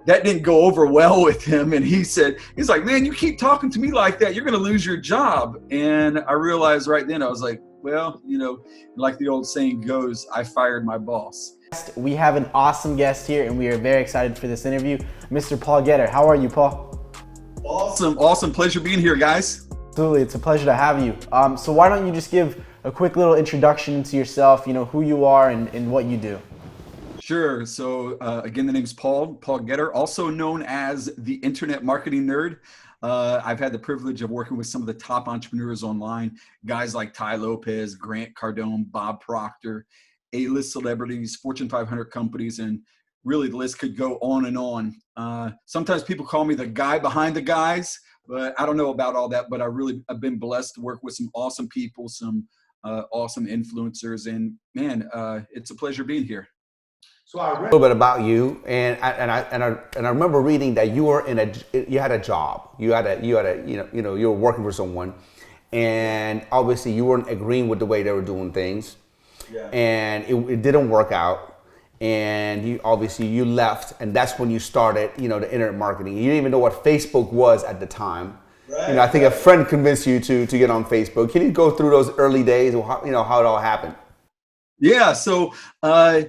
that didn't go over well with him. And he's like, man, you keep talking to me like that, you're going to lose your job. And I realized right then, I was like, well, like the old saying goes, I fired my boss. We have an awesome guest here, and we are very excited for this interview. Mr. Paul Getter. How are you, Paul? Awesome. Pleasure being here, guys. Absolutely. It's a pleasure to have you. So why don't you just give a quick little introduction to yourself, who you are and what you do. Sure. So again, the name's Paul Getter, also known as the Internet Marketing Nerd. I've had the privilege of working with some of the top entrepreneurs online, guys like Ty Lopez, Grant Cardone, Bob Proctor, A-list celebrities, Fortune 500 companies, and really the list could go on and on. Sometimes people call me the guy behind the guys, but I don't know about all that, but I've been blessed to work with some awesome people, some awesome influencers, and man, it's a pleasure being here. So I read a little bit about you, and I remember reading that you had a job. You were working for someone, and obviously you weren't agreeing with the way they were doing things, and it didn't work out, and you left, and that's when you started, the internet marketing. You didn't even know what Facebook was at the time. Right. I think a friend convinced you to get on Facebook. Can you go through those early days, how it all happened? Yeah. So I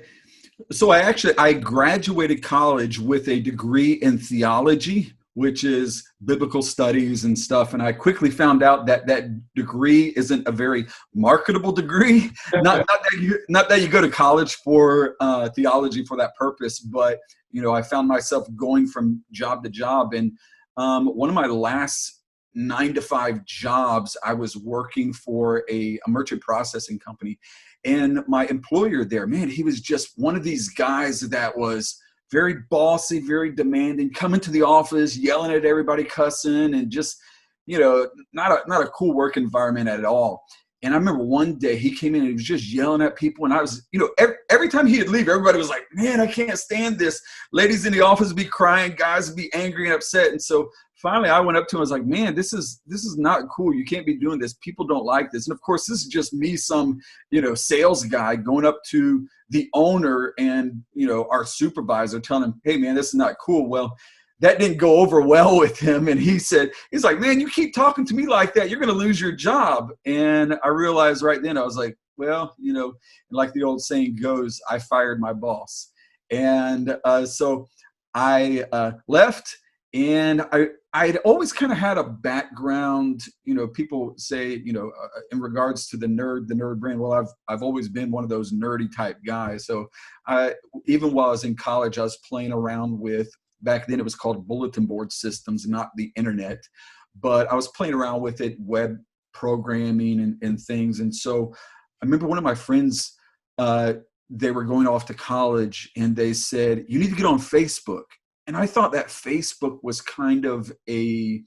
graduated college with a degree in theology, which is biblical studies and stuff. And I quickly found out that that degree isn't a very marketable degree. not that you go to college for theology for that purpose, but I found myself going from job to job. And one of my last 9-to-5 jobs, I was working for a merchant processing company. And my employer there, man, he was just one of these guys that was very bossy, very demanding, coming to the office, yelling at everybody, cussing, and just, not a cool work environment at all. And I remember one day he came in and he was just yelling at people. And I was, every time he'd leave, everybody was like, man, I can't stand this. Ladies in the office would be crying, guys would be angry and upset. And so finally I went up to him, I was like, man, this is not cool. You can't be doing this. People don't like this. And of course, this is just me, some, sales guy going up to the owner and, our supervisor telling him, hey man, this is not cool. Well, that didn't go over well with him. And he's like, man, you keep talking to me like that, you're going to lose your job. And I realized right then, I was like, well, like the old saying goes, I fired my boss. And so I left, and I'd always kind of had a background, people say, in regards to the nerd brand. Well, I've always been one of those nerdy type guys. So even while I was in college, I was playing around with, back then it was called bulletin board systems, not the internet, but I was playing around with it, web programming and things. And so I remember one of my friends, they were going off to college, and they said, you need to get on Facebook. And I thought that Facebook was kind of a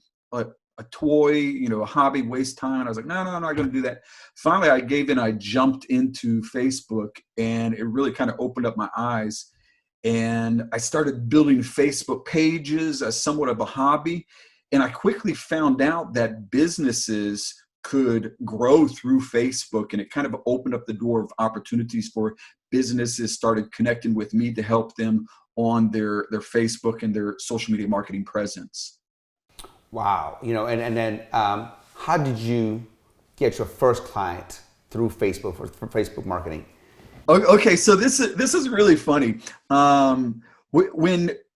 toy, a hobby, waste time. And I was like, no, I'm not going to do that. Finally, I gave in. I jumped into Facebook, and it really kind of opened up my eyes. And I started building Facebook pages as somewhat of a hobby. And I quickly found out that businesses could grow through Facebook, and it kind of opened up the door of opportunities for businesses started connecting with me to help them on their Facebook and their social media marketing presence. Wow. And then how did you get your first client through Facebook for Facebook marketing? Okay, so this is really funny.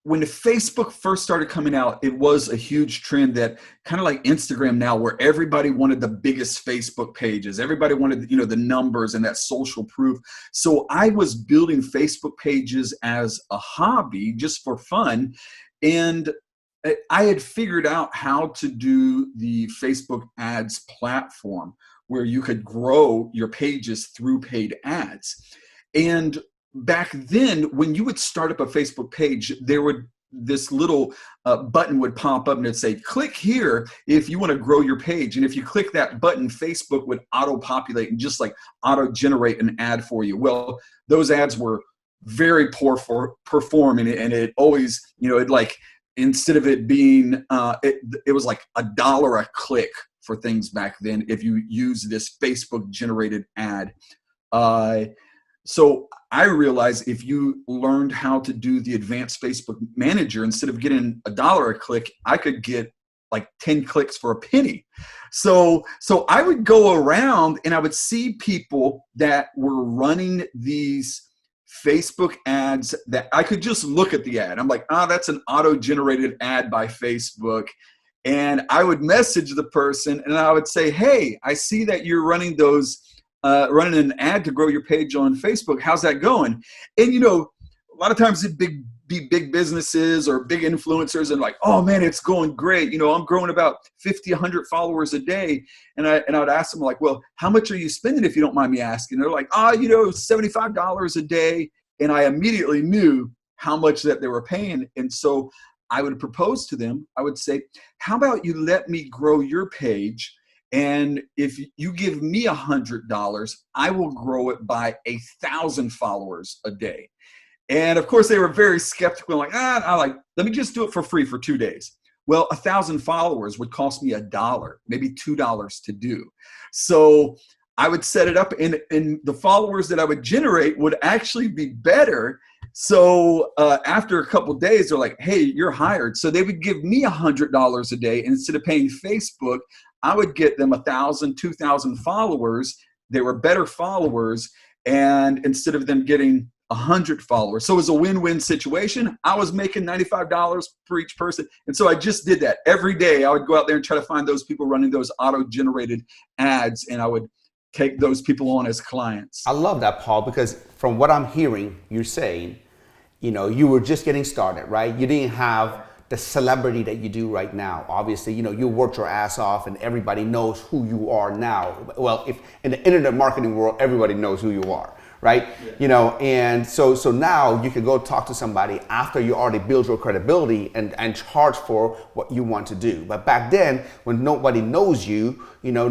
When Facebook first started coming out, it was a huge trend that kind of like Instagram now, where everybody wanted the biggest Facebook pages. Everybody wanted, the numbers and that social proof. So I was building Facebook pages as a hobby, just for fun. And I had figured out how to do the Facebook ads platform, where you could grow your pages through paid ads. And back then, when you would start up a Facebook page, this little button would pop up, and it'd say, click here if you want to grow your page. And if you click that button, Facebook would auto-populate and just like auto-generate an ad for you. Well, those ads were very poor for performing, and it always, it like, instead of it being, it was like $1 a click for things back then if you use this Facebook generated ad. So I realized if you learned how to do the advanced Facebook manager, instead of getting $1 a click, I could get like 10 clicks for a penny. So I would go around and I would see people that were running these Facebook ads that I could just look at the ad. I'm like, that's an auto-generated ad by Facebook. And I would message the person and I would say, hey, I see that you're running running an ad to grow your page on Facebook. How's that going? And a lot of times it'd be big businesses or big influencers and like, oh man, it's going great. I'm growing about 50, 100 followers a day. And I'd ask them like, well, how much are you spending if you don't mind me asking? They're like, $75 a day. And I immediately knew how much that they were paying. And so I would propose to them, I would say, how about you let me grow your page? And if you give me $100, I will grow it by 1,000 followers a day. And of course, they were very skeptical, like, let me just do it for free for 2 days. Well, 1,000 followers would cost me $1, maybe $2 to do. So I would set it up, and the followers that I would generate would actually be better. So after a couple of days, they're like, hey, you're hired. So they would give me $100 a day. And instead of paying Facebook, I would get them 1,000, 2,000 followers. They were better followers. And instead of them getting 100 followers. So it was a win-win situation. I was making $95 for each person. And so I just did that every day. I would go out there and try to find those people running those auto-generated ads, and I would take those people on as clients. I love that, Paul, because from what I'm hearing, you're saying, you were just getting started, right? You didn't have the celebrity that you do right now. Obviously, you worked your ass off and everybody knows who you are now. Well, if in the internet marketing world, everybody knows who you are, right? Yeah. And so now you can go talk to somebody after you already build your credibility and charge for what you want to do. But back then, when nobody knows you, internet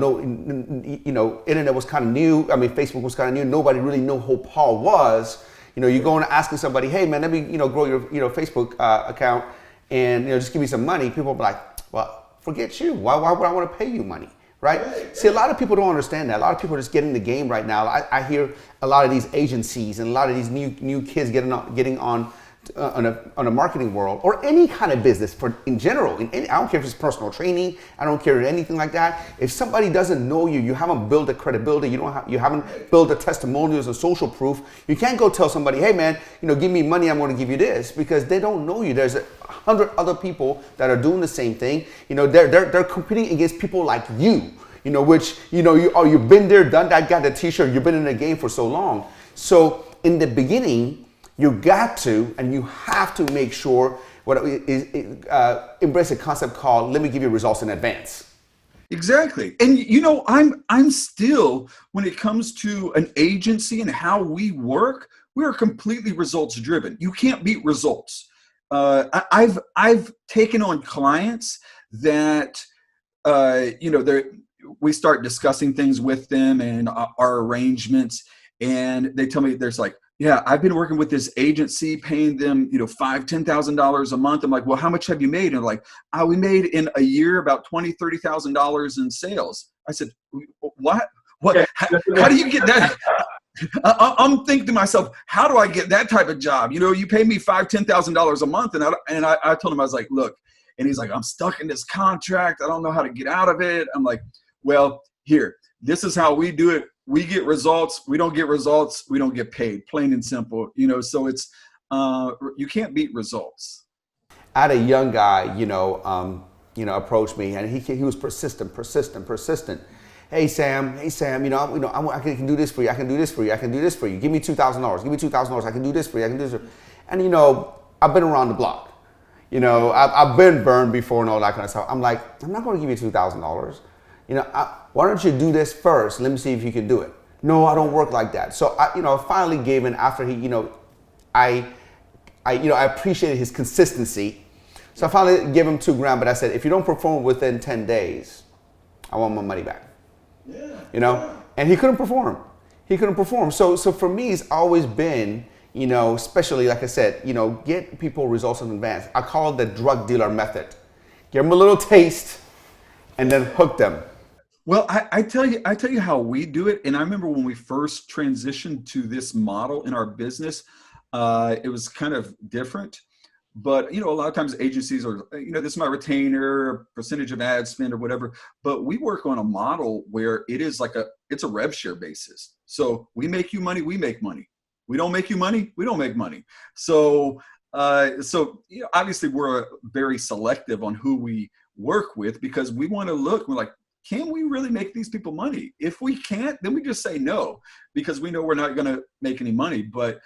was kind of new. I mean, Facebook was kind of new. Nobody really knew who Paul was. You're going to asking somebody, hey man, let me grow your Facebook account and just give me some money. People will be like, well, forget you. Why would I want to pay you money? Right? See, a lot of people don't understand that. A lot of people are just getting in the game right now. I hear a lot of these agencies and a lot of these new kids getting on a marketing world or any kind of business in general. I don't care if it's personal training. I don't care anything like that. If somebody doesn't know you, you haven't built a credibility. You haven't built a testimonials and social proof. You can't go tell somebody, hey man, give me money. I'm going to give you this, because they don't know you. There's 100 other people that are doing the same thing. They're competing against people like you. Which you've been there, done that, got the t-shirt. You've been in the game for so long. So in the beginning, you got to, and you have to make sure embrace a concept called, let me give you results in advance. Exactly. And I'm still, when it comes to an agency and how we work, we are completely results driven. You can't beat results. I've taken on clients that, we start discussing things with them and our arrangements, and they tell me there's like, yeah, I've been working with this agency, paying them, $5,000-$10,000 a month. I'm like, well, how much have you made? And they're like, we made in a year about $20,000-$30,000 in sales. I said, what? How do you get that? I'm thinking to myself, how do I get that type of job? You pay me $5,000-$10,000 a month. And I told him, I was like, look, and he's like, I'm stuck in this contract. I don't know how to get out of it. I'm like, well, here, this is how we do it. We get results. We don't get results. We don't get paid, plain and simple. So it's, you can't beat results. I had a young guy, approach me, and he was persistent. Hey Sam, I can do this for you. I can do this for you. I can do this for you. Give me $2,000. Give me $2,000. I can do this for you. I can do this for you. And I've been around the block. I've been burned before and all that kind of stuff. I'm like, I'm not going to give you $2,000. Why don't you do this first? Let me see if you can do it. No, I don't work like that. So I finally gave in after he, I appreciated his consistency. So I finally gave him $2,000, but I said, if you don't perform within 10 days, I want my money back. Yeah. And he couldn't perform. So for me, it's always been, especially like I said, get people results in advance. I call it the drug dealer method. Give them a little taste and then hook them. Well, I tell you how we do it. And I remember when we first transitioned to this model in our business, it was kind of different. But a lot of times agencies are, this is my retainer, percentage of ad spend or whatever. But we work on a model where it's a rev share basis. So we make you money, we make money. We don't make you money, we don't make money. So obviously we're very selective on who we work with because we want to look. We're like, can we really make these people money? If we can't, then we just say no because we know we're not going to make any money. But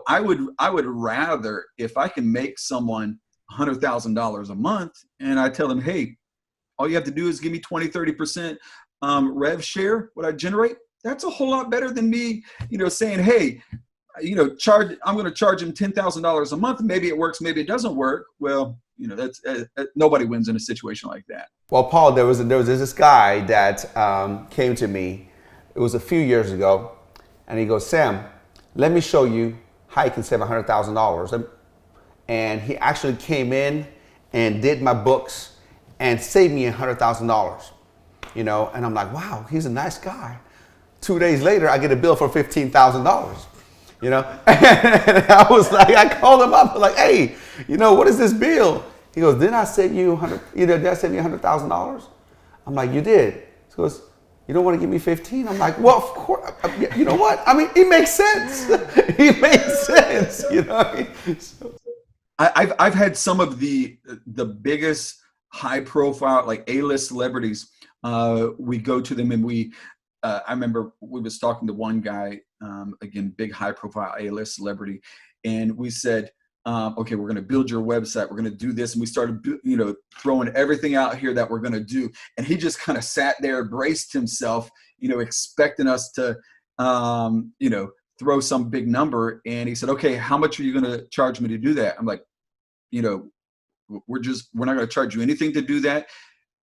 I would rather if I can make someone $100,000 a month and I tell them, hey, all you have to do is give me 20, 30% rev share, what I generate. That's a whole lot better than me, saying, hey, I'm going to charge him $10,000 a month. Maybe it works, maybe it doesn't work. Well, that's nobody wins in a situation like that. Well, Paul, there was this guy that came to me. It was a few years ago, and he goes, Sam, let me show you how you can save $100,000. And he actually came in and did my books and saved me $100,000. And I'm like, wow, he's a nice guy. 2 days later, I get a bill for $15,000. And I was like, I called him up, like, hey, what is this bill? He goes, did I save you $100,000? I'm like, you did. He goes, you don't want to give me 15? I'm like, well, of course. You know what? I mean, it makes sense. It makes sense. So. I've had some of the biggest high profile, like A-list celebrities. We go to them and I remember we was talking to one guy, again, big high profile A-list celebrity. And we said, okay, we're going to build your website. We're going to do this. And we started, throwing everything out here that we're going to do. And he just kind of sat there, braced himself, expecting us to, throw some big number. And he said, okay, how much are you going to charge me to do that? I'm like, we're not going to charge you anything to do that.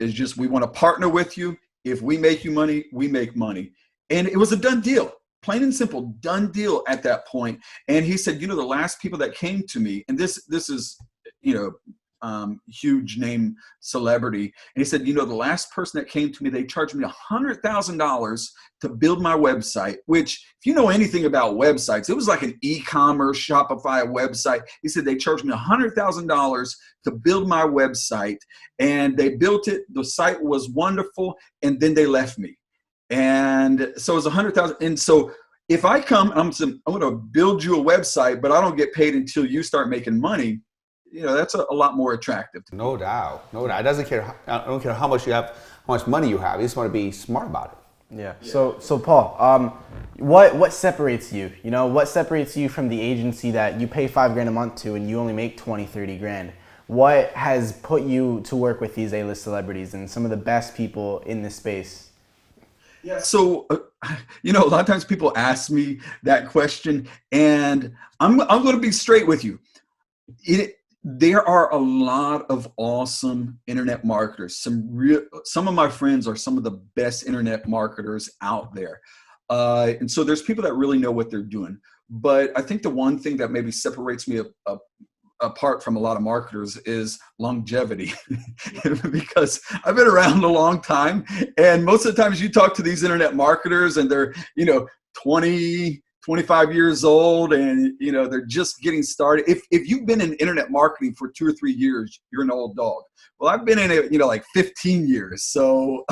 It's just, we want to partner with you. If we make you money, we make money. And it was a done deal. Plain and simple, done deal at that point. And he said, the last people that came to me, and this is, huge name celebrity. And he said, the last person that came to me, they charged me $100,000 to build my website, which if you know anything about websites, it was like an e-commerce Shopify website. He said, they charged me $100,000 to build my website, and they built it. The site was wonderful. And then they left me. And so it was 100,000. And so if I come, I'm going to build you a website, but I don't get paid until you start making money. That's a lot more attractive. No doubt. It doesn't care. I don't care how much you have, how much money you have. You just want to be smart about it. Yeah. So Paul, what separates you? What separates you from the agency that you pay $5,000 a month to and you only make 20, 30 grand? What has put you to work with these A-list celebrities and some of the best people in this space? Yeah. So, a lot of times people ask me that question, and I'm going to be straight with you. There are a lot of awesome internet marketers. Some of my friends are some of the best internet marketers out there. And so there's people that really know what they're doing. But I think the one thing that maybe separates me apart from a lot of marketers is longevity. Because I've been around a long time, and most of the times you talk to these internet marketers and they're 20, 25 years old, and they're just getting started. If you've been in internet marketing for 2 or 3 years, you're an old dog. Well, I've been in it like 15 years. So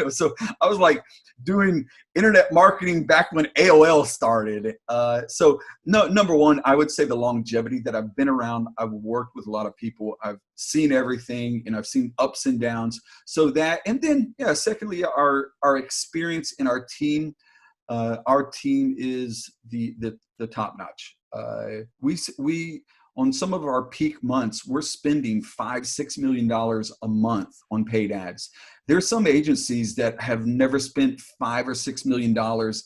so I was like doing internet marketing back when AOL started. So no, number one, I would say the longevity that I've been around. I've worked with a lot of people. I've seen everything, and I've seen ups and downs. So that, and then secondly, our experience in our team. Our team is the top notch. We on some of our peak months, we're spending $5-6 million a month on paid ads. There's some agencies that have never spent $5 or $6 million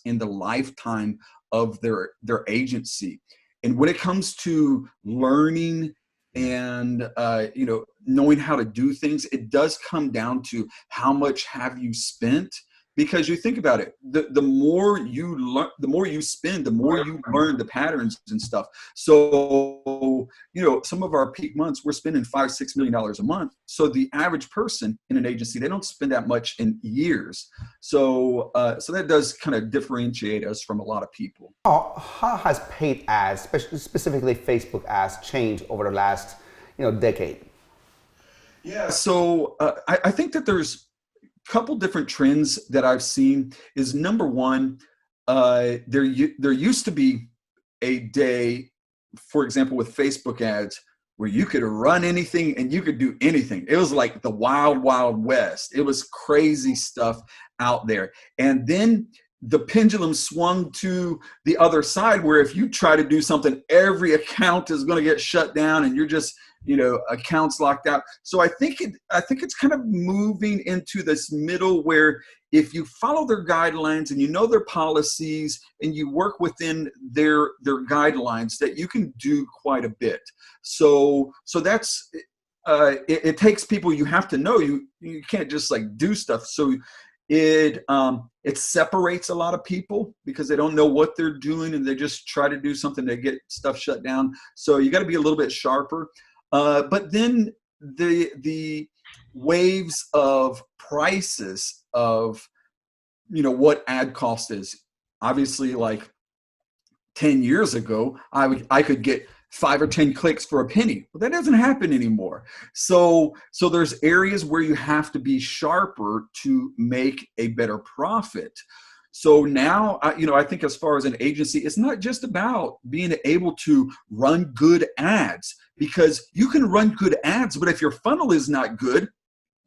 in the lifetime of their agency. And when it comes to learning and knowing how to do things, it does come down to how much have you spent because you think about it, the more you learn, the more you spend, the more you learn the patterns and stuff. So, some of our peak months, we're spending $5-6 million a month. So the average person in an agency, they don't spend that much in years. So so that does kind of differentiate us from a lot of people. How has paid ads, specifically Facebook ads, changed over the last decade? Yeah, so I think that there's a couple different trends that I've seen. Is number one, there used to be a day, for example, with Facebook ads, where you could run anything and you could do anything. It was like the wild, wild west. It was crazy stuff out there. And then the pendulum swung to the other side, where if you try to do something, every account is going to get shut down and you're just, accounts locked out. So I think it's kind of moving into this middle, where if you follow their guidelines and their policies and you work within their guidelines, that you can do quite a bit. So that's it takes people. You have to know, you can't just like do stuff. So it separates a lot of people because they don't know what they're doing and they just try to do something to get stuff shut down. So you got to be a little bit sharper. But then the waves of prices of what ad cost is. Obviously, like 10 years ago, I could get 5 or 10 clicks for a penny. Well, that doesn't happen anymore. So there's areas where you have to be sharper to make a better profit. So now, I think as far as an agency, it's not just about being able to run good ads, because you can run good ads, but if your funnel is not good,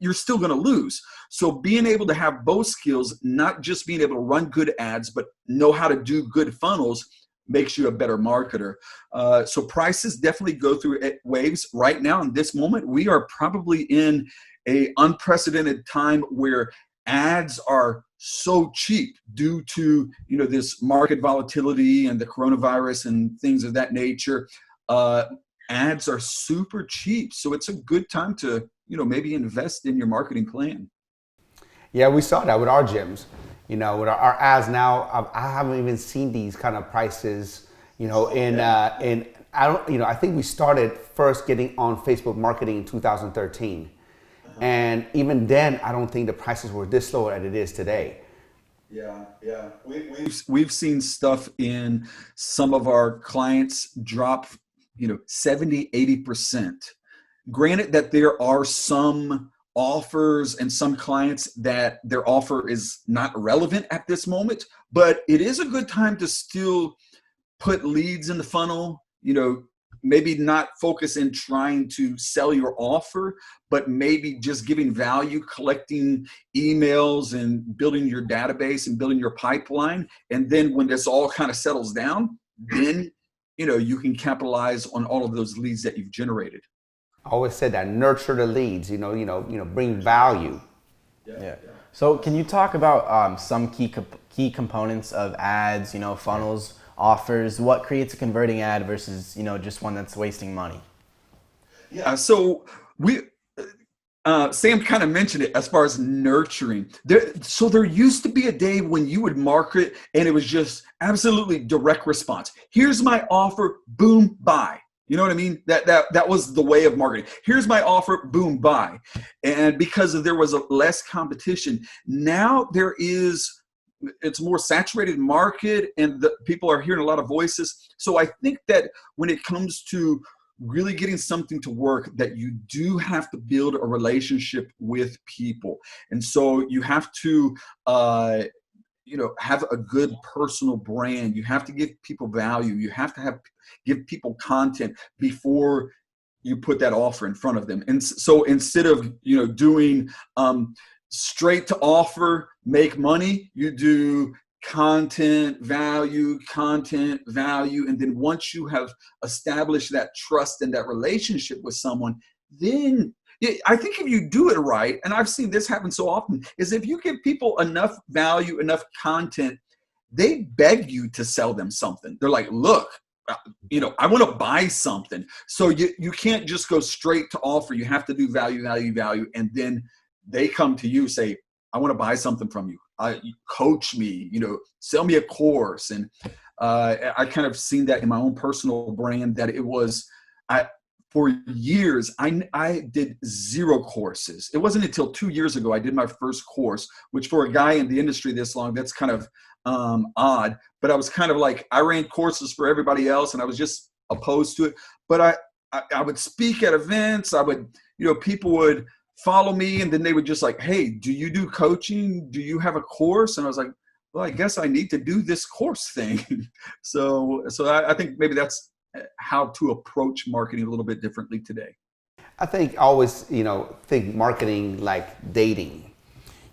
you're still going to lose. So being able to have both skills, not just being able to run good ads, but know how to do good funnels, makes you a better marketer. So prices definitely go through waves. Right now, in this moment, we are probably in a unprecedented time where ads are so cheap due to this market volatility and the coronavirus and things of that nature. Ads are super cheap, so it's a good time to maybe invest in your marketing plan. Yeah, we saw that with our gyms. With our ads now, I haven't even seen these kind of prices. I think we started first getting on Facebook marketing in 2013. And even then, I don't think the prices were this low as it is today. Yeah. We've seen stuff in some of our clients drop, 70, 80%. Granted that there are some offers and some clients that their offer is not relevant at this moment, but it is a good time to still put leads in the funnel, maybe not focus in trying to sell your offer, but maybe just giving value, collecting emails and building your database and building your pipeline. And then when this all kind of settles down, then, you can capitalize on all of those leads that you've generated. I always said that nurture the leads, bring value. Yeah. So can you talk about some key components of ads, funnels, offers? What creates a converting ad versus, just one that's wasting money? Yeah. So Sam kind of mentioned it as far as nurturing. So there used to be a day when you would market and it was just absolutely direct response. Here's my offer, boom, buy. You know what I mean? That was the way of marketing. Here's my offer, boom, buy. And because there was less competition, now it's more saturated market and people are hearing a lot of voices. So I think that when it comes to really getting something to work, that you do have to build a relationship with people. And so you have to, have a good personal brand. You have to give people value. You have to give people content before you put that offer in front of them. And so instead of, doing straight to offer, make money, you do content, value. And then once you have established that trust and that relationship with someone, then I think if you do it right, and I've seen this happen so often, is if you give people enough value, enough content, they beg you to sell them something. They're like, look, I want to buy something. So you can't just go straight to offer. You have to do value. And then they come to you, say, I want to buy something from you. coach me, sell me a course. And I kind of seen that in my own personal brand, that it was, for years, I did 0 courses. It wasn't until 2 years ago I did my first course, which for a guy in the industry this long, that's kind of odd. But I was kind of like, I ran courses for everybody else, and I was just opposed to it. But I would speak at events. I would, people would follow me, and then they would just like, hey, do you do coaching? Do you have a course? And I was like, well, I guess I need to do this course thing. So I think maybe that's how to approach marketing a little bit differently today. I think I always, think marketing like dating.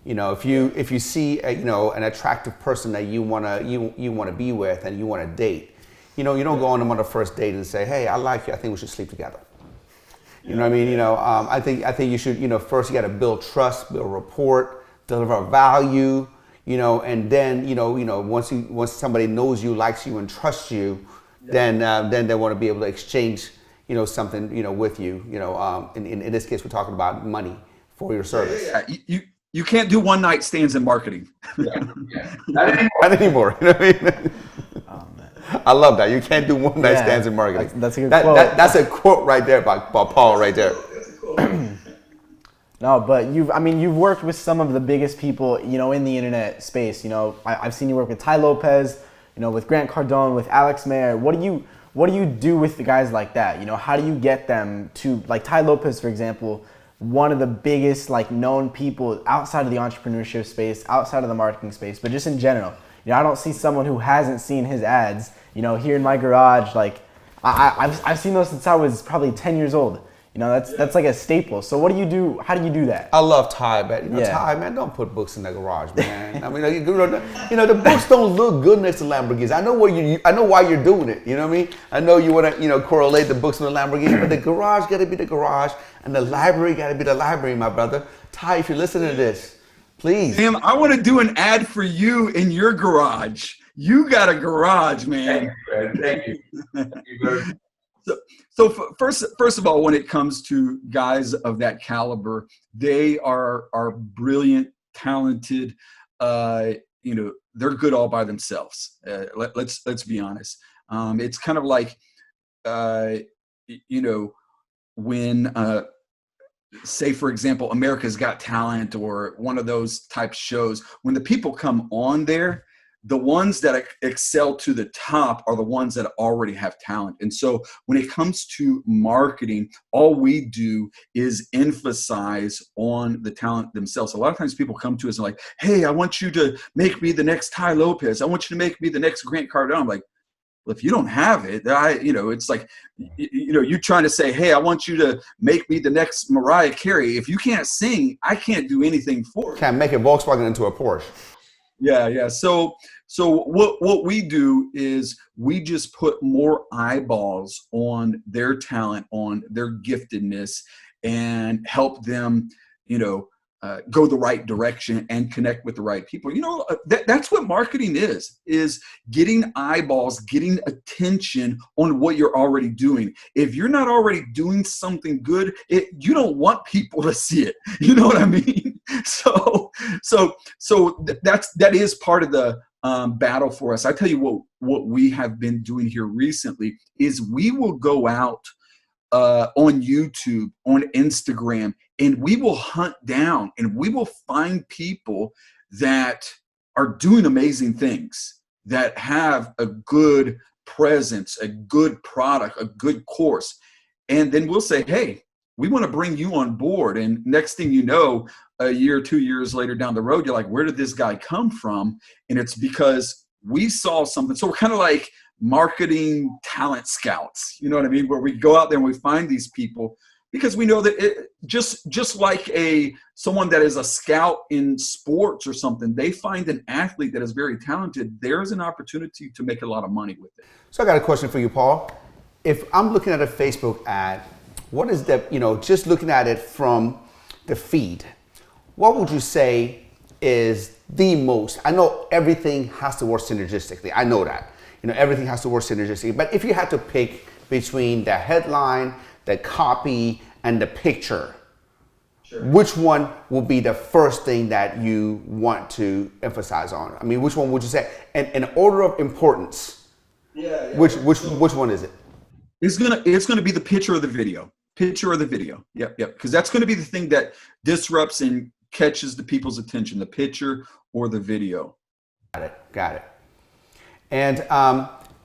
If you see an attractive person that you wanna be with and you wanna date, you don't go on them on the first date and say, hey, I like you, I think we should sleep together. You know what I mean? I think you should, first you got to build trust, build rapport, deliver value, and then once somebody knows you, likes you, and trusts you, then they want to be able to exchange something with you. In this case, we're talking about money for your service. Yeah. You can't do one night stands in marketing. Yeah. Not anymore. You know what I mean? I love that. You can't do one night stands in marketing. That's a good quote. That's a quote right there by Paul right there. No, but you've worked with some of the biggest people, in the internet space. I've seen you work with Ty Lopez, with Grant Cardone, with Alex Mayer. What do you do with the guys like that? How do you get them to, like Ty Lopez, for example, one of the biggest known people outside of the entrepreneurship space, outside of the marketing space, but just in general. I don't see someone who hasn't seen his ads, here in my garage. I've seen those since I was probably 10 years old. That's like a staple. So what do you do? How do you do that? I love Ty, but Ty, man, don't put books in the garage, man. I mean, the books don't look good next to Lamborghinis. I know why you're doing it. You know what I mean? I know you want to, correlate the books with the Lamborghini, but the garage got to be the garage, and the library got to be the library, my brother. Ty, if you're listening to this, please. Sam, I want to do an ad for you in your garage. You got a garage, man. Thank you. So first of all, when it comes to guys of that caliber, they are brilliant, talented. They're good all by themselves. Let's be honest. It's kind of like, when say, for example, America's Got Talent or one of those type shows, when the people come on there, the ones that excel to the top are the ones that already have talent. And so when it comes to marketing, all we do is emphasize on the talent themselves. A lot of times people come to us and like, hey, I want you to make me the next Ty Lopez. I want you to make me the next Grant Cardone. I'm like, well, if you don't have it, it's like, you're trying to say, hey, I want you to make me the next Mariah Carey. If you can't sing, I can't do anything for you. Can't make a Volkswagen into a Porsche. Yeah. So what we do is we just put more eyeballs on their talent, on their giftedness, and help them, go the right direction and connect with the right people. That's what marketing is getting eyeballs, getting attention on what you're already doing. If you're not already doing something good, you don't want people to see it. You know what I mean? So that is part of the battle for us. I tell you what we have been doing here recently is we will go out on YouTube, on Instagram, and we will hunt down and we will find people that are doing amazing things, that have a good presence, a good product, a good course. And then we'll say, hey, we want to bring you on board. And next thing you know, a year, 2 years later down the road, you're like, where did this guy come from? And it's because we saw something. So we're kind of like marketing talent scouts, you know what I mean? Where we go out there and we find these people because we know that just like someone that is a scout in sports or something, they find an athlete that is very talented. There's an opportunity to make a lot of money with it. So I got a question for you, Paul. If I'm looking at a Facebook ad, what is that, just looking at it from the feed, what would you say is the most? I know everything has to work synergistically. I know that. Everything has to work synergistically. But if you had to pick between the headline, the copy, and the picture, which one will be the first thing that you want to emphasize on? I mean, which one would you say? And in order of importance, which one is it? It's gonna be the picture or the video. Picture or the video. Yep. Because that's gonna be the thing that disrupts and catches the people's attention. The picture or the video. Got it. And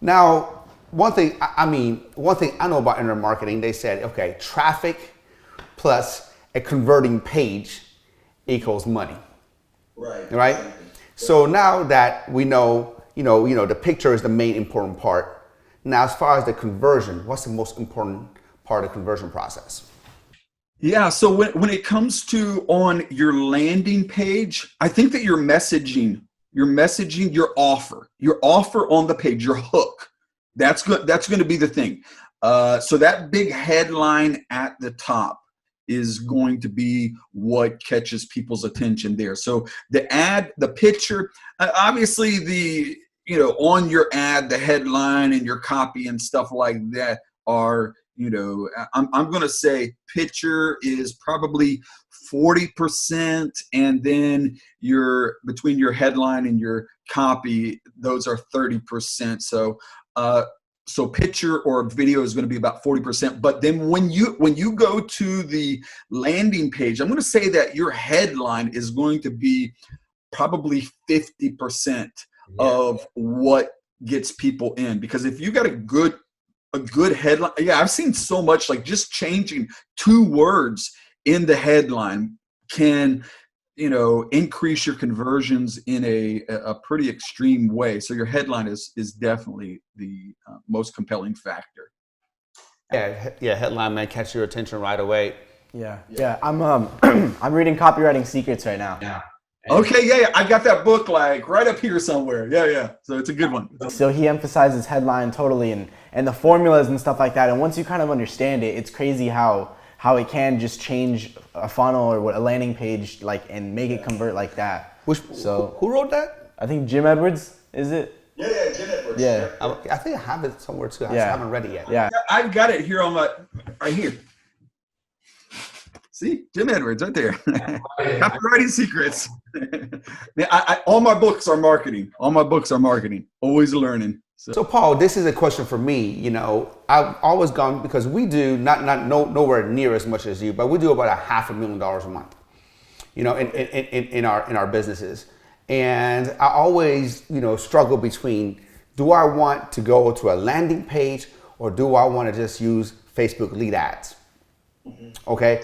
now, one thing I know about internet marketing, they said, okay, traffic plus a converting page equals money. Right. So now that we know, the picture is the main important part. Now, as far as the conversion, what's the most important part of the conversion process? Yeah. So when it comes to on your landing page, I think that your messaging, your offer on the page, your hook, that's going to be the thing. So that big headline at the top is going to be what catches people's attention there. So the ad, the picture, obviously on your ad, the headline and your copy and stuff like that are, I'm going to say picture is probably 40%, and then between your headline and your copy, those are 30%. So picture or video is going to be about 40%. But then when you go to the landing page, I'm going to say that your headline is going to be probably 50% of what gets people in. Because if you got a good headline, I've seen so much, like just changing 2 words in the headline can increase your conversions in a pretty extreme way. So your headline is definitely the most compelling factor. Yeah, headline may catch your attention right away. Yeah. I'm reading Copywriting Secrets right now. Yeah. Okay, I got that book like right up here somewhere. Yeah. So it's a good one. So he emphasizes headline totally and the formulas and stuff like that. And once you kind of understand it, it's crazy how it can just change a funnel or a landing page and make it convert like that. Who wrote that? I think Jim Edwards, is it? Yeah, Jim Edwards. Yeah. I think I have it somewhere too. I just haven't read it yet. Yeah. I've got it here on right here. See, Jim Edwards right there. Copywriting Secrets. Man, all my books are marketing. Always learning. So Paul, this is a question for me. I've always gone, because we do nowhere near as much as you, but we do about $500,000 a month, in our businesses. And I always, struggle between, do I want to go to a landing page or do I want to just use Facebook lead ads? Okay.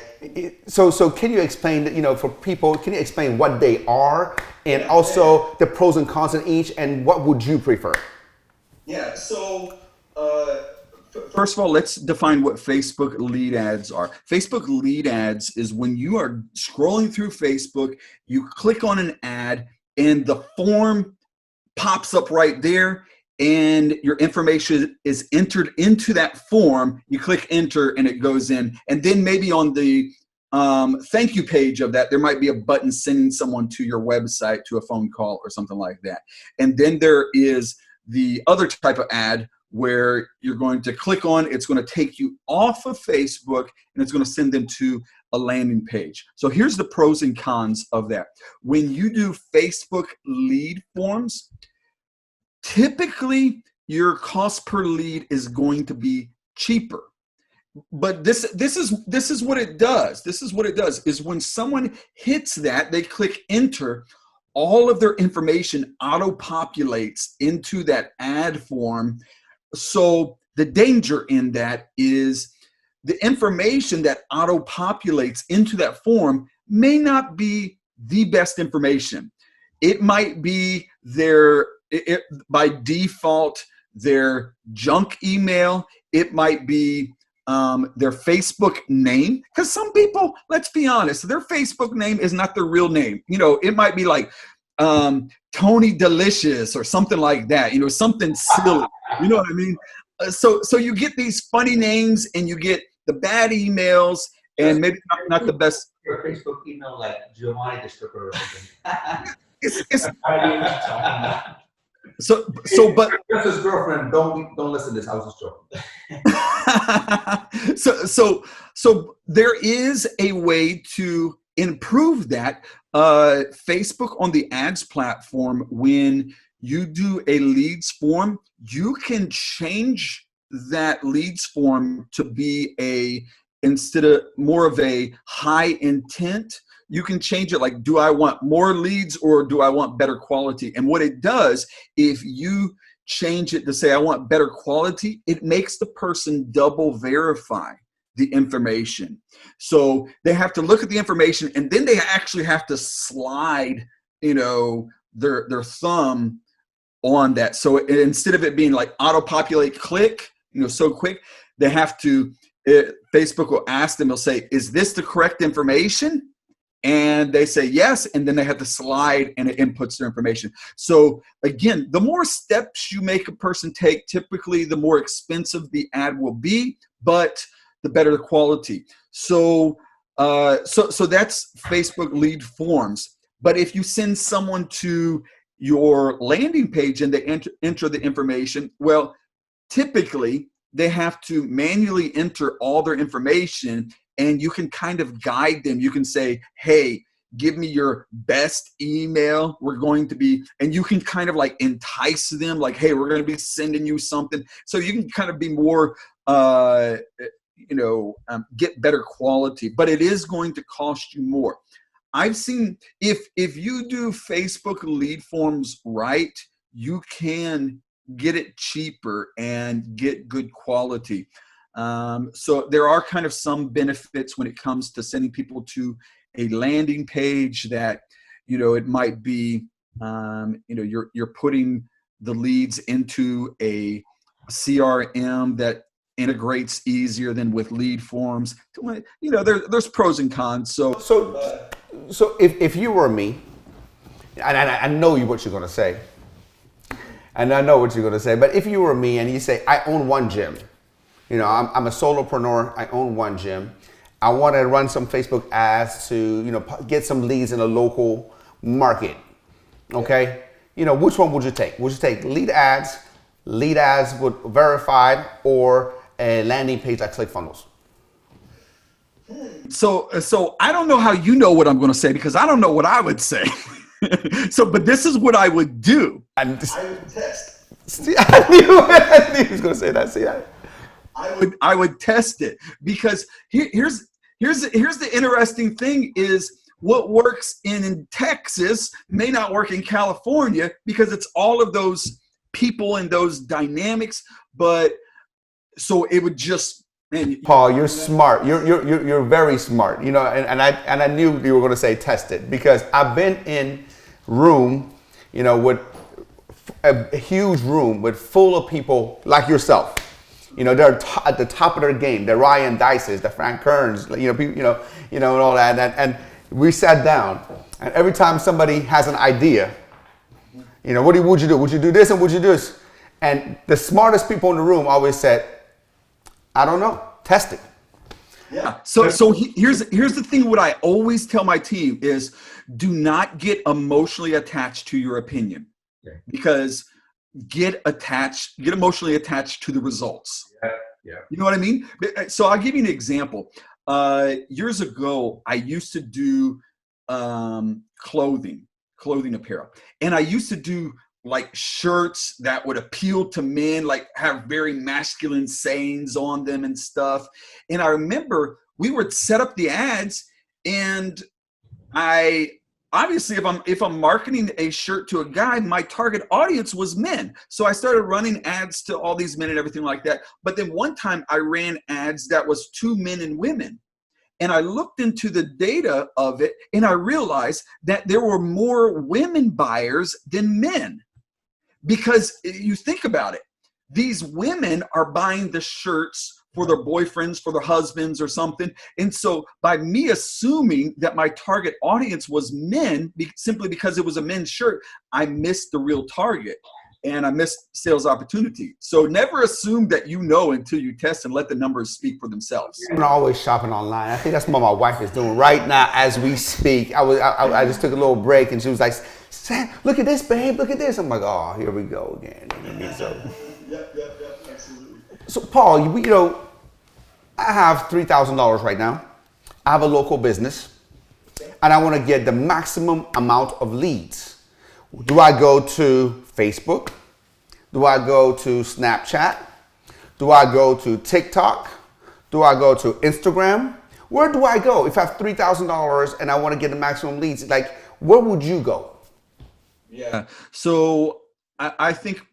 So can you explain that, for people, can you explain what they are and also the pros and cons of each, and what would you prefer? Yeah, so first of all, let's define what Facebook lead ads are. Facebook lead ads is when you are scrolling through Facebook, you click on an ad and the form pops up right there and your information is entered into that form. You click enter and it goes in. And then maybe on the thank you page of that, there might be a button sending someone to your website, to a phone call or something like that. And then there is the other type of ad where you're going to click on, it's going to take you off of Facebook and it's going to send them to a landing page. So here's the pros and cons of that. When you do Facebook lead forms, typically your cost per lead is going to be cheaper. But this is what it does. This is what it does is when someone hits that, they click enter, all of their information auto-populates into that ad form. So the danger in that is the information that auto-populates into that form may not be the best information. It might be by default, their junk email. It might be their Facebook name. Because some people, let's be honest, their Facebook name is not their real name. It might be like Tony Delicious or something like that, something silly. You know what I mean? So you get these funny names and you get the bad emails and maybe not the best. Your Facebook email like Giovanni the stripper or something. It's But That's his girlfriend. Don't listen to this. I was just joking. so there is a way to improve that. Facebook on the ads platform, when you do a leads form, you can change that leads form to be instead of more of a high intent, you can change it like, do I want more leads or do I want better quality? And what it does, if you change it to say I want better quality, it makes the person double verify the information. So they have to look at the information, and then they actually have to slide, their thumb on that. So instead of it being like auto-populate click, so quick, they have to, Facebook will ask them, they'll say, is this the correct information? And they say yes, and then they have to slide and it inputs their information. So again, the more steps you make a person take, typically the more expensive the ad will be, but the better the quality. So so that's Facebook lead forms. But if you send someone to your landing page and they enter the information, well, typically they have to manually enter all their information, and you can kind of guide them. You can say, hey, give me your best email. We're going to be, and you can kind of like entice them, like, hey, we're going to be sending you something. So you can kind of be more, get better quality, but it is going to cost you more. I've seen if you do Facebook lead forms right, you can get it cheaper and get good quality. So there are kind of some benefits when it comes to sending people to a landing page that, it might be, you're putting the leads into a CRM that integrates easier than with lead forms. There's pros and cons. So if you were me, and I know what you're going to say, but if you were me and you say, I own one gym, I'm a solopreneur, I own one gym, I want to run some Facebook ads to, get some leads in a local market, okay? Which one would you take? Would you take lead ads with verified, or a landing page like ClickFunnels? So I don't know how you know what I'm going to say, because I don't know what I would say. But this is what I would do. I would test. See, I knew he was going to say that. See that? I would test it, because here's the interesting thing is, what works in Texas may not work in California, because it's all of those people and those dynamics. But so it would just. And Paul, you're smart. You're very smart. And I knew you were going to say test it, because I've been in room, with a huge room with full of people like yourself. They're at the top of their game. The Ryan Dices, the Frank Kerns, people, and all that. And we sat down, and every time somebody has an idea, what would you do? Would you do this and would you do this? And the smartest people in the room always said, I don't know. Test it. Yeah. So here's the thing. What I always tell my team is, do not get emotionally attached to your opinion, because get emotionally attached to the results. Yeah. You know what I mean? So I'll give you an example. Years ago, I used to do clothing apparel, and I used to do like shirts that would appeal to men, like have very masculine sayings on them and stuff. And I remember we would set up the ads, and I obviously, if I'm marketing a shirt to a guy, my target audience was men. So I started running ads to all these men and everything like that. But then one time I ran ads that was to men and women. And I looked into the data of it, and I realized that there were more women buyers than men. Because you think about it, these women are buying the shirts for their boyfriends, for their husbands or something. And so by me assuming that my target audience was men, simply because it was a men's shirt, I missed the real target. and I missed sales opportunity. So never assume that you know until you test, and let the numbers speak for themselves. I'm always shopping online. I think that's what my wife is doing right now as we speak. I just took a little break, and she was like, "Sam, look at this, babe. Look at this." I'm like, "Oh, here we go again." Yep, absolutely. So Paul, I have $3,000 right now. I have a local business, and I want to get the maximum amount of leads. Do I go to Facebook? Do I go to Snapchat? Do I go to TikTok? Do I go to Instagram? Where do I go if I have $3,000 and I want to get the maximum leads? Like, where would you go? Yeah. So I think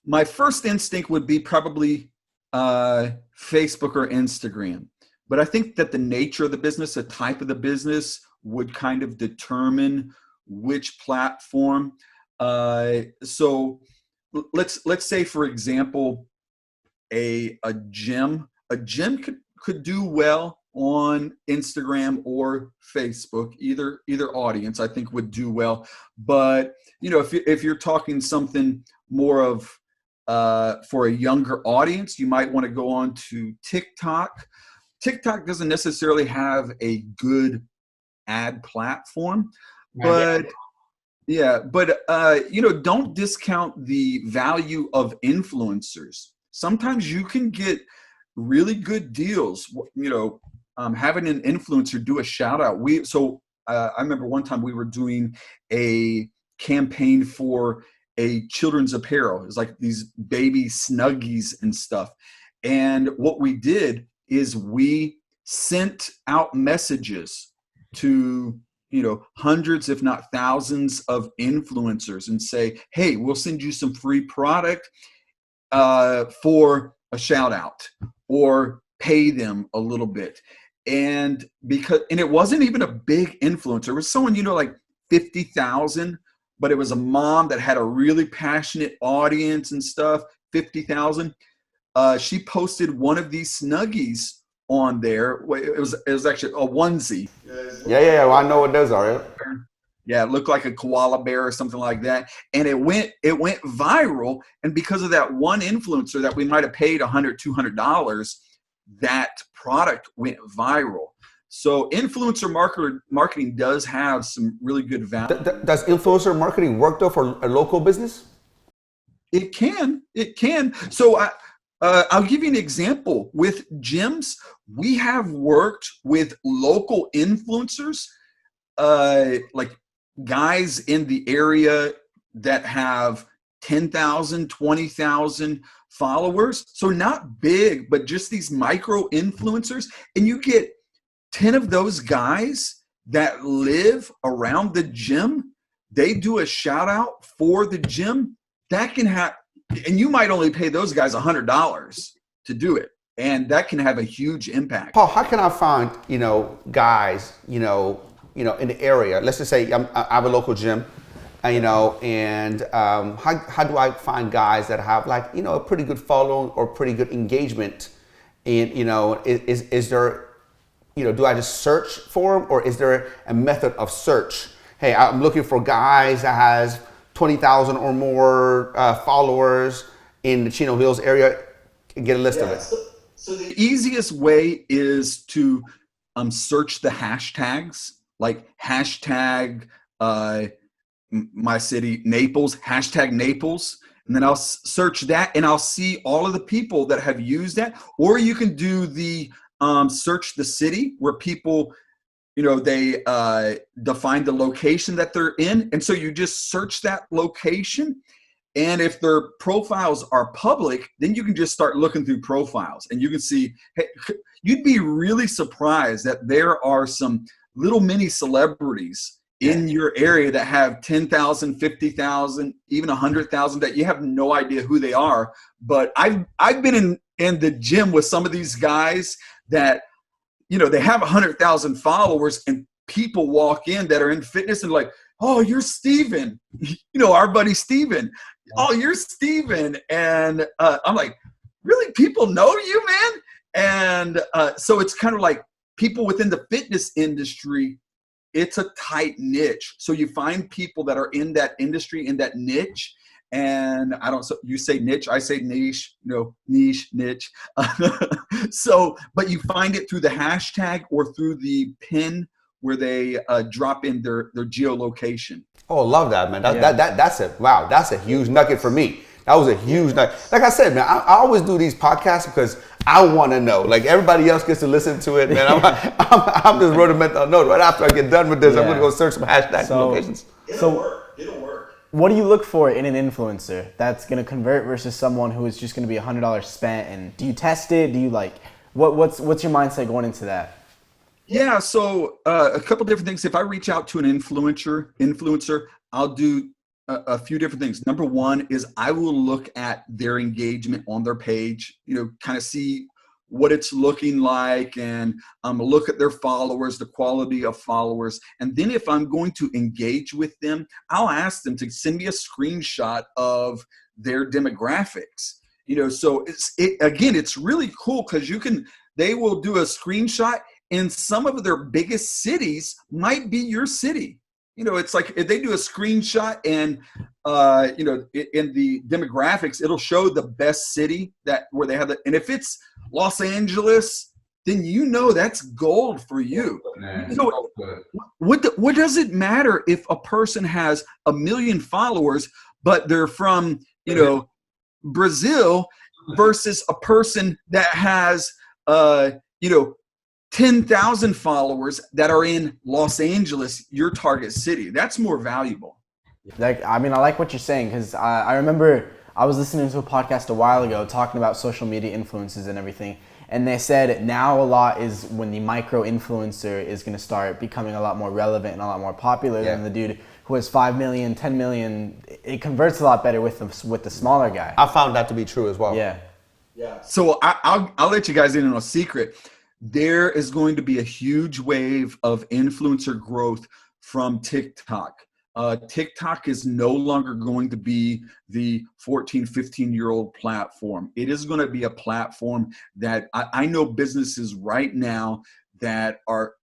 my first instinct would be probably Facebook or Instagram. But I think that the nature of the business, the type of the business, would kind of determine which platform. So let's say, for example, a gym could do well on Instagram or Facebook. Either audience, I think, would do well. But if you're talking something more of for a younger audience, you might want to go on to TikTok. TikTok doesn't necessarily have a good ad platform, but don't discount the value of influencers. Sometimes you can get really good deals. Having an influencer do a shout out. I remember one time we were doing a campaign for a children's apparel. It's like these baby Snuggies and stuff. And what we did is we sent out messages to hundreds, if not thousands, of influencers and say, hey, we'll send you some free product for a shout out, or pay them a little bit. And it wasn't even a big influencer. It was someone, like 50,000, but it was a mom that had a really passionate audience and stuff, 50,000. She posted one of these Snuggies on there. It was actually a onesie. Yeah. Well, I know what those are. Yeah, it looked like a koala bear or something like that. And it went viral. And because of that one influencer that we might have paid $100, $200, that product went viral. So influencer marketing does have some really good value. Does influencer marketing work though for a local business? It can. So I'll give you an example. With gyms, we have worked with local influencers, like guys in the area that have 10,000, 20,000 followers. So not big, but just these micro influencers. And you get 10 of those guys that live around the gym. They do a shout out for the gym. That can have, and you might only pay those guys $100 to do it. And that can have a huge impact. Paul, how can I find, guys, in the area? Let's just say I have a local gym, and how do I find guys that have a pretty good following or pretty good engagement? And, is there, do I just search for them, or is there a method of search? Hey, I'm looking for guys that has 20,000 or more followers in the Chino Hills area. Get a list of it. So the easiest way is to search the hashtags, like hashtag my city, Naples, hashtag Naples. And then I'll search that and I'll see all of the people that have used that. Or you can do the search the city, where people, they define the location that they're in. And so you just search that location. And if their profiles are public, then you can just start looking through profiles and you can see, hey, you'd be really surprised that there are some little mini celebrities in your area that have 10,000, 50,000, even 100,000 that you have no idea who they are. But I've been in the gym with some of these guys that, they have 100,000 followers, and people walk in that are in fitness and like, oh, you're Steven, our buddy Steven. Oh, you're Steven. And I'm like, really? People know you, man? And so it's kind of like people within the fitness industry, it's a tight niche. So you find people that are in that industry, in that niche, and I don't. So you say niche, I say niche. Niche, niche. So, but you find it through the hashtag or through the pin where they drop in their geolocation. Oh, love that, man. Yeah. That's a wow. That's a huge nugget for me. That was a huge nugget. Like I said, man, I always do these podcasts because I want to know. Like everybody else gets to listen to it, man. I'm just rudimental note. Right after I get done with this, I'm going to go search some hashtags and locations. It'll work. It'll work. What do you look for in an influencer that's going to convert versus someone who is just going to be $100 spent? And do you test it? Do you like what's your mindset going into that? Yeah, so a couple different things. If I reach out to an influencer, I'll do a few different things. Number one is I will look at their engagement on their page, kind of see what it's looking like, and look at their followers, the quality of followers. And then if I'm going to engage with them, I'll ask them to send me a screenshot of their demographics. So it's really cool because they will do a screenshot, and some of their biggest cities might be your city. It's like if they do a screenshot and, in the demographics, it'll show the best city where they have it. And if it's Los Angeles, then that's gold for you. What does it matter if a person has 1 million followers, but they're from, Brazil versus a person that has, 10,000 followers that are in Los Angeles, your target city? That's more valuable. I like what you're saying, because I remember I was listening to a podcast a while ago talking about social media influences and everything, and they said now a lot is when the micro influencer is going to start becoming a lot more relevant and a lot more popular than the dude who has 5 million, 10 million. It converts a lot better with the smaller guy. I found that to be true as well. Yeah. So I'll let you guys in on a secret. There is going to be a huge wave of influencer growth from TikTok. TikTok is no longer going to be the 14, 15-year-old platform. It is going to be a platform that I know businesses right now that are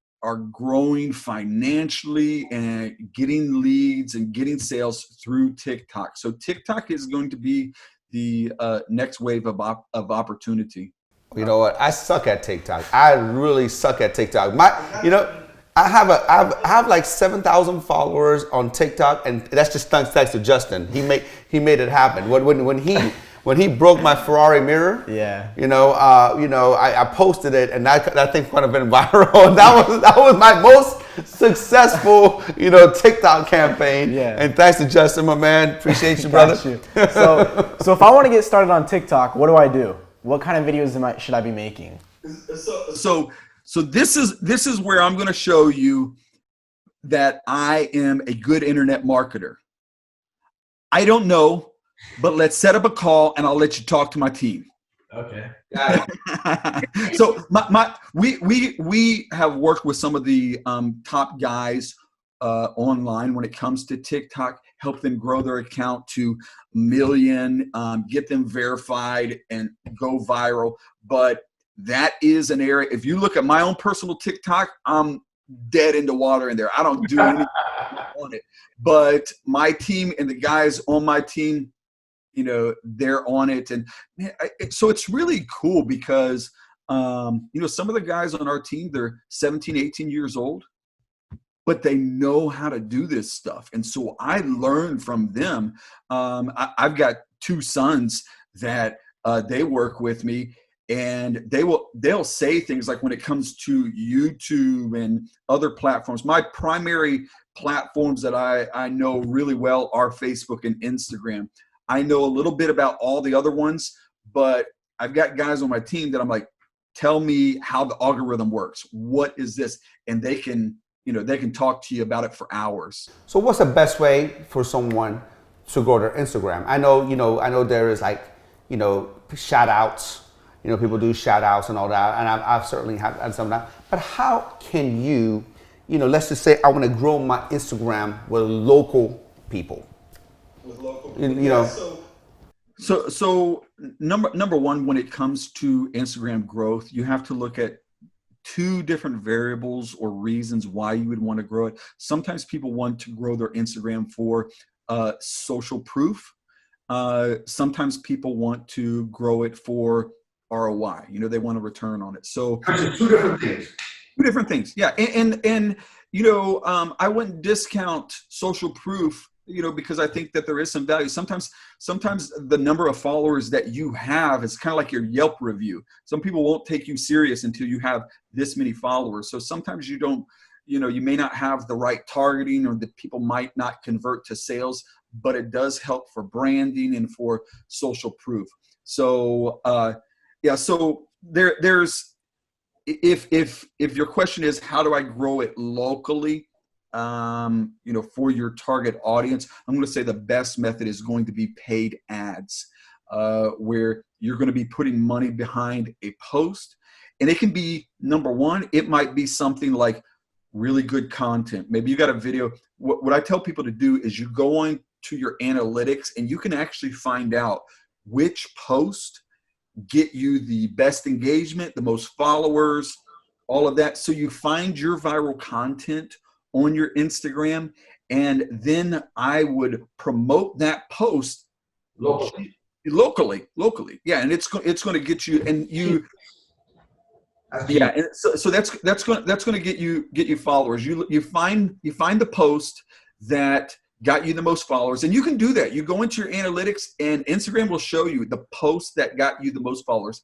growing financially and getting leads and getting sales through TikTok. So TikTok is going to be the next wave of opportunity. You know what? I suck at TikTok. I really suck at TikTok. I have like 7,000 followers on TikTok, and that's just thanks to Justin. He made it happen. When he broke my Ferrari mirror, I posted it, and that thing kind of been viral. And that was my most successful, TikTok campaign. Yeah. And thanks to Justin, my man. Appreciate you, brother. You. So if I want to get started on TikTok, what do I do? What kind of videos should I be making? So this is where I'm going to show you that I am a good internet marketer. I don't know, but let's set up a call and I'll let you talk to my team. Okay. So we have worked with some of the top guys online when it comes to TikTok, help them grow their account to 1 million, get them verified and go viral. But that is an area, if you look at my own personal TikTok, I'm dead in the water in there. I don't do anything on it. But my team and the guys on my team, they're on it. And so it's really cool because, some of the guys on our team, they're 17, 18 years old, but they know how to do this stuff. And so I learned from them. I've got 2 sons that they work with me, and they'll say things like when it comes to YouTube and other platforms. My primary platforms that I know really well are Facebook and Instagram. I know a little bit about all the other ones, but I've got guys on my team that I'm like, tell me how the algorithm works. What is this? And they can talk to you about it for hours. So what's the best way for someone to grow their Instagram? I know there is shout outs, people do shout outs and all that. And I've certainly had some of that. But how can you, let's just say I want to grow my Instagram with local people. With local people. So number one, when it comes to Instagram growth, you have to look at 2 different variables or reasons why you would want to grow it. Sometimes people want to grow their Instagram for social proof. Sometimes people want to grow it for ROI. They want a return on it. So Two different things. two different things. Yeah. And I wouldn't discount social proof, because I think that there is some value. Sometimes the number of followers that you have is kind of like your Yelp review. Some people won't take you serious until you have this many followers. So sometimes you don't, you may not have the right targeting, or the people might not convert to sales, but it does help for branding and for social proof. So, yeah, so there's, if your question is how do I grow it locally, for your target audience, I'm going to say the best method is going to be paid ads, where you're going to be putting money behind a post. And it can be, number one, it might be something like really good content. Maybe you got a video. What I tell people to do is you go on to your analytics and you can actually find out which post get you the best engagement, the most followers, all of that. So you find your viral content on your Instagram, and then I would promote that post locally. Yeah, and it's going to get you, and you, yeah, and so that's going to get you followers. You find the post that got you the most followers, and you can do that. You go into your analytics, and Instagram will show you the post that got you the most followers.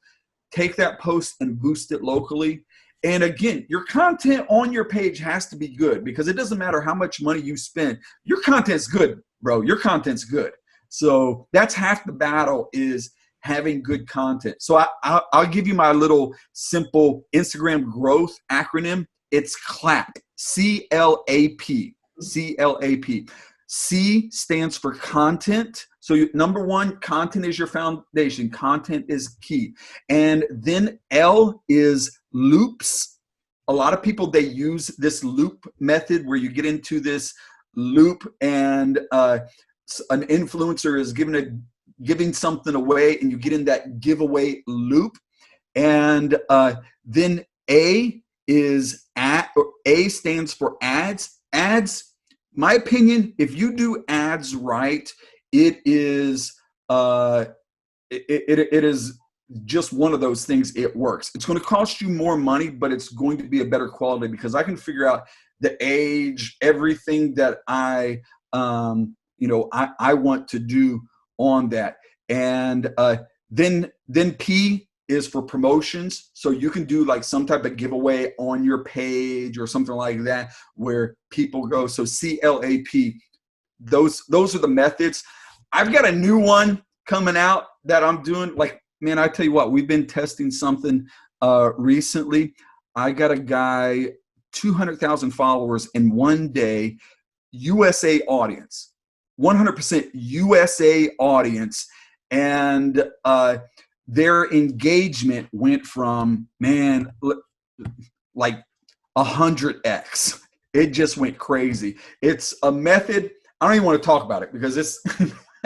Take that post and boost it locally. And again, your content on your page has to be good, because it doesn't matter how much money you spend. Your content's good, bro. Your content's good. So that's half the battle, is having good content. So I'll give you my little simple Instagram growth acronym. It's CLAP, C-L-A-P, C-L-A-P. C stands for content. So number one, content is your foundation. Content is key. And then L is loops. A lot of people, they use this loop method where you get into this loop, and an influencer is giving something away, and you get in that giveaway loop. And then A is A stands for ads. Ads, my opinion, if you do ads right, it is it is just one of those things. It works. It's going to cost you more money, but it's going to be a better quality, because I can figure out the age, everything that I want to do on that. And then P is for promotions. So you can do like some type of giveaway on your page or something like that, where people go. So CLAP, those are the methods. I've got a new one coming out that I'm doing. Like, man, I tell you what, we've been testing something recently. I got a guy, 200,000 followers in one day, USA audience, 100% USA audience. And their engagement went from, man, like 100x. It just went crazy. It's a method. I don't even want to talk about it, because it's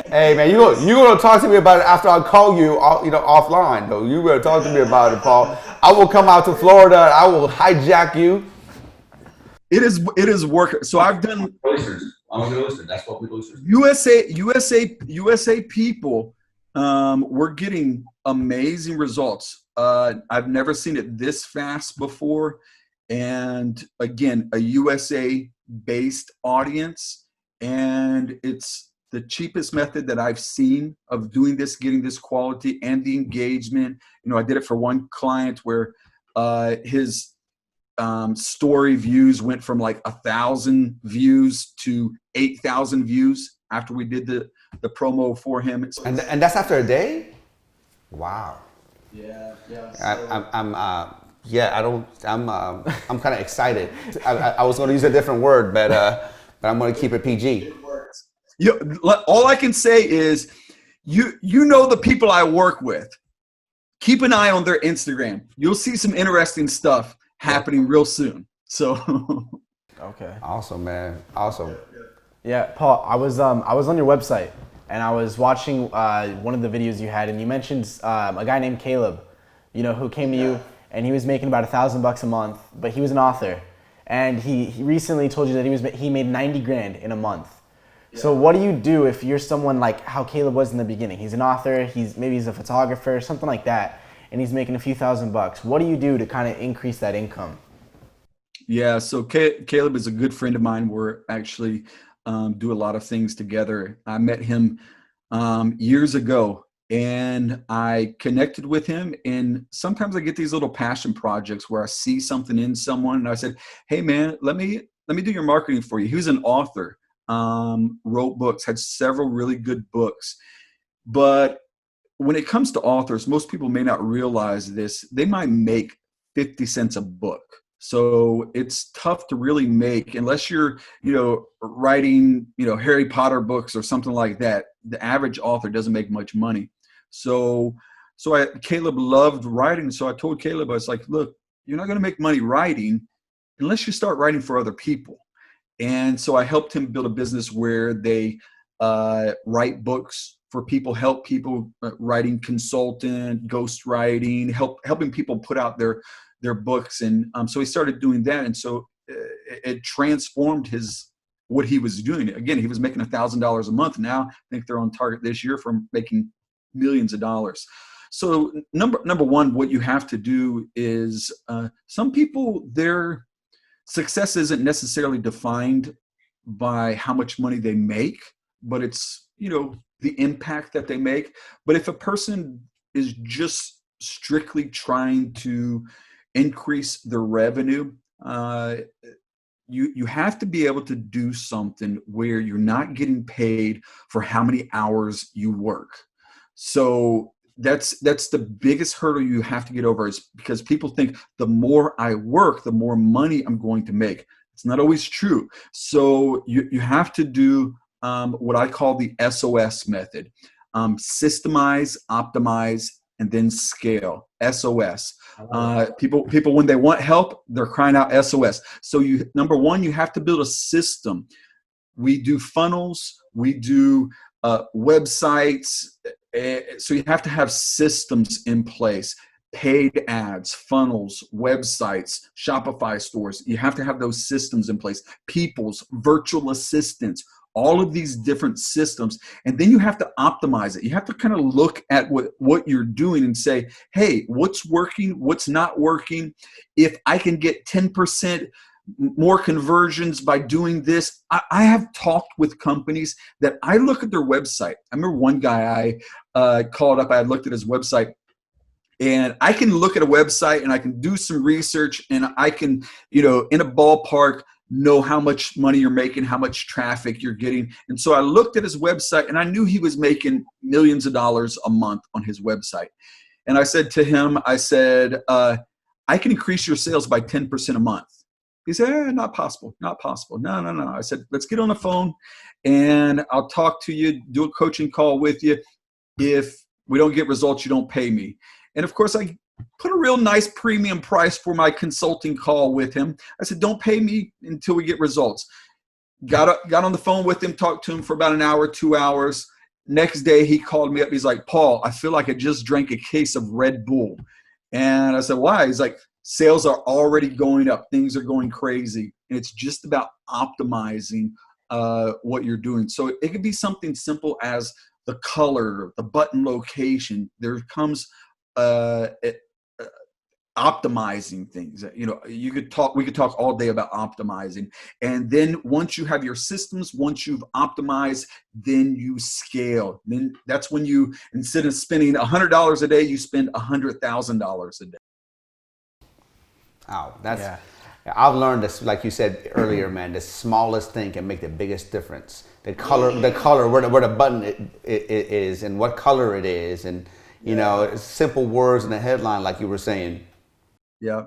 Hey man, you gonna talk to me about it after I call you, offline though. You better talk to me about it, Paul. I will come out to Florida. I will hijack you. It is working. So I've done oysters. I'm gonna get oysters. That's what we oysters. USA people. We're getting amazing results. I've never seen it this fast before. And again, a USA based audience, and it's the cheapest method that I've seen of doing this, getting this quality and the engagement. I did it for one client where his story views went from like 1,000 views to 8,000 views after we did the promo for him. And that's after a day? Wow. Yeah. I'm kind of excited. I was going to use a different word, but I'm going to keep it PG. All I can say is, you know the people I work with. Keep an eye on their Instagram. You'll see some interesting stuff happening real soon. So. Okay. Awesome, man. Awesome. Yeah, Paul, I was on your website, and I was watching one of the videos you had, and you mentioned a guy named Caleb, who came to you, and he was making about $1,000 a month, but he was an author, and he recently told you that he made 90 grand in a month. So what do you do if you're someone like how Caleb was in the beginning? He's an author, maybe he's a photographer, something like that, and he's making a few $1,000s. What do you do to kind of increase that income? Yeah, so Caleb is a good friend of mine. We're actually do a lot of things together. I met him years ago, and I connected with him. And sometimes I get these little passion projects where I see something in someone, and I said, "Hey, man, let me do your marketing for you." He was an author, wrote books, had several really good books, but when it comes to authors, most people may not realize this. They might make 50 cents a book. So it's tough to really make unless you're, writing, Harry Potter books or something like that. The average author doesn't make much money. So, Caleb loved writing. So I told Caleb, I was like, look, you're not going to make money writing unless you start writing for other people. And so I helped him build a business where they write books for people, help people, writing consultant, ghost writing, helping people put out their books. And so he started doing that. And so it transformed what he was doing. Again, he was making $1,000 a month. Now I think they're on target this year for making millions of dollars. So number one, what you have to do is some people, their success isn't necessarily defined by how much money they make, but it's, the impact that they make. But if a person is just strictly trying to increase their revenue, you have to be able to do something where you're not getting paid for how many hours you work. So that's the biggest hurdle you have to get over, is because people think the more I work, the more money I'm going to make. It's not always true. So you have to do what I call the SOS method: systemize, optimize, and then scale. SOS. People when they want help, they're crying out SOS. So number one, you have to build a system. We do funnels. We do websites. So you have to have systems in place: paid ads, funnels, websites, Shopify stores. You have to have those systems in place. People's virtual assistants, all of these different systems. And then you have to optimize it. You have to kind of look at what you're doing and say, hey, what's working, what's not working? If I can get 10% more conversions by doing this. I have talked with companies that I look at their website. I remember one guy I called up, I had looked at his website, and I can look at a website and I can do some research, and I can, in a ballpark, know how much money you're making, how much traffic you're getting. And so I looked at his website, and I knew he was making millions of dollars a month on his website. And I said to him, I can increase your sales by 10% a month. He said, not possible, not possible. No. I said, let's get on the phone and I'll talk to you, do a coaching call with you. If we don't get results, you don't pay me. And of course, I put a real nice premium price for my consulting call with him. I said, don't pay me until we get results. Got on the phone with him, talked to him for about an hour, 2 hours. Next day, he called me up. He's like, Paul, I feel like I just drank a case of Red Bull. And I said, why? He's like, sales are already going up. Things are going crazy. And it's just about optimizing what you're doing. So it could be something simple as the color, the button location. There comes optimizing things. We could talk all day about optimizing. And then once you have your systems, once you've optimized, then you scale. Then that's when you, instead of spending $100 a day, you spend $100,000 a day. Wow, I've learned this, like you said earlier, man. The smallest thing can make the biggest difference. The color, where the button is, and what color it is, and simple words in the headline, like you were saying. Yeah.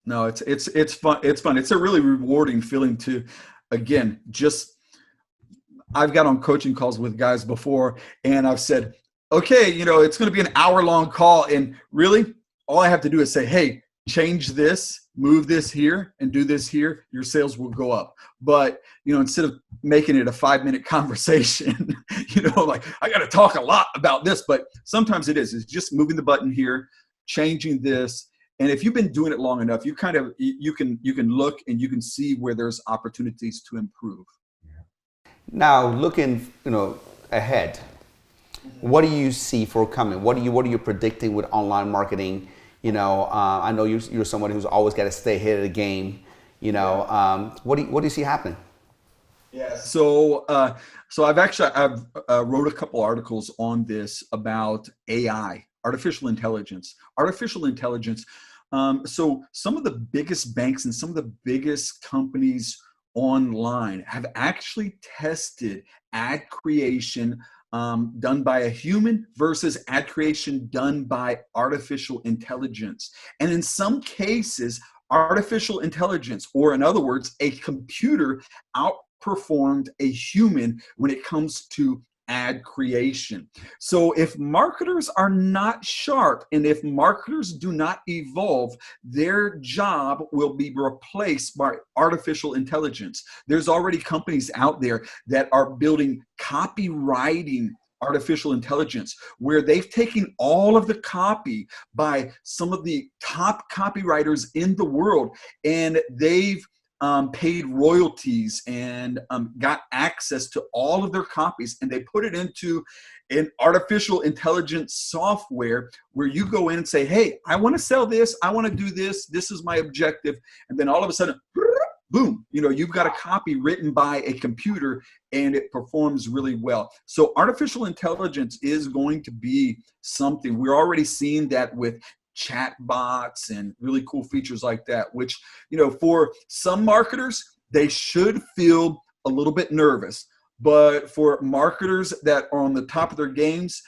No, it's fun. It's fun. It's a really rewarding feeling to, again, I've got on coaching calls with guys before, and I've said, okay, it's going to be an hour-long call, and really, all I have to do is say, hey, change this, move this here, and do this here, your sales will go up. But, instead of making it a 5-minute conversation, like I got to talk a lot about this, but sometimes it's just moving the button here, changing this. And if you've been doing it long enough, you can look and you can see where there's opportunities to improve. Now, looking, ahead, what do you see for coming? What are you predicting with online marketing? I know you're someone who's always got to stay ahead of the game. What do you see happening? Yeah. So I've wrote a couple articles on this about AI, artificial intelligence. Artificial intelligence. So some of the biggest banks and some of the biggest companies online have actually tested ad creation done by a human versus ad creation done by artificial intelligence. And in some cases, artificial intelligence, or in other words, a computer outperformed a human when it comes to ad creation. So if marketers are not sharp and if marketers do not evolve, their job will be replaced by artificial intelligence. There's already companies out there that are building copywriting artificial intelligence, where they've taken all of the copy by some of the top copywriters in the world, and they've paid royalties and got access to all of their copies, and they put it into an artificial intelligence software where you go in and say, hey, I want to sell this, I want to do this, this is my objective, and then all of a sudden, boom, you've got a copy written by a computer and it performs really well. So artificial intelligence is going to be something. We're already seeing that with chat bots and really cool features like that, which, for some marketers, they should feel a little bit nervous. But for marketers that are on the top of their games,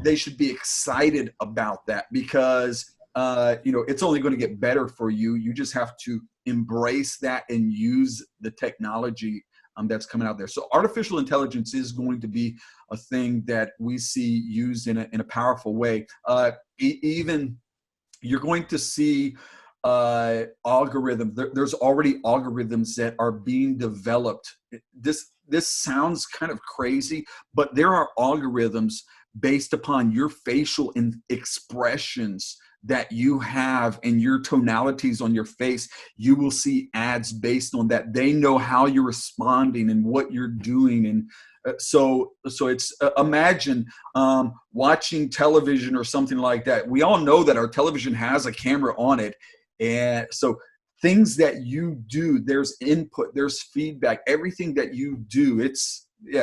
they should be excited about that because, it's only going to get better for you. You just have to embrace that and use the technology that's coming out there. So artificial intelligence is going to be a thing that we see used in a powerful way. Even you're going to see algorithms. There's already algorithms that are being developed. This sounds kind of crazy, but there are algorithms based upon your facial expressions that you have and your tonalities on your face. You will see ads based on that. They know how you're responding and what you're doing. And so it's imagine watching television or something like that. We all know that our television has a camera on it. And so things that you do, there's input, there's feedback, everything that you do,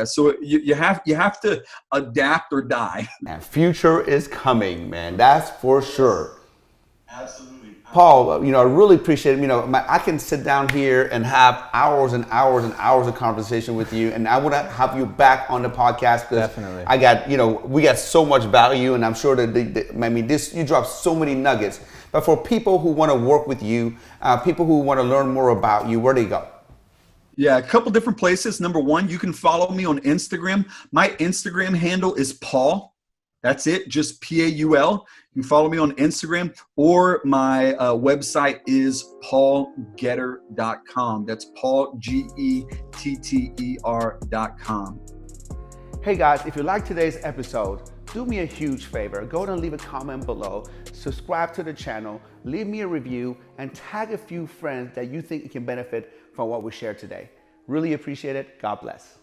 so you have to adapt or die. And future is coming, man. That's for sure. Absolutely. Paul, I really appreciate it. I can sit down here and have hours and hours and hours of conversation with you, and I want to have you back on the podcast. Definitely. I got, we got so much value, and I'm sure that you dropped so many nuggets. But for people who want to work with you, people who want to learn more about you, where do you go? Yeah, a couple different places. Number one, you can follow me on Instagram. My Instagram handle is Paul. That's it, just Paul. You can follow me on Instagram, or my website is paulgetter.com. That's Paul, Getter.com. Hey guys, if you like today's episode, do me a huge favor. Go and leave a comment below, subscribe to the channel, leave me a review, and tag a few friends that you think can benefit from what we shared today. Really appreciate it. God bless.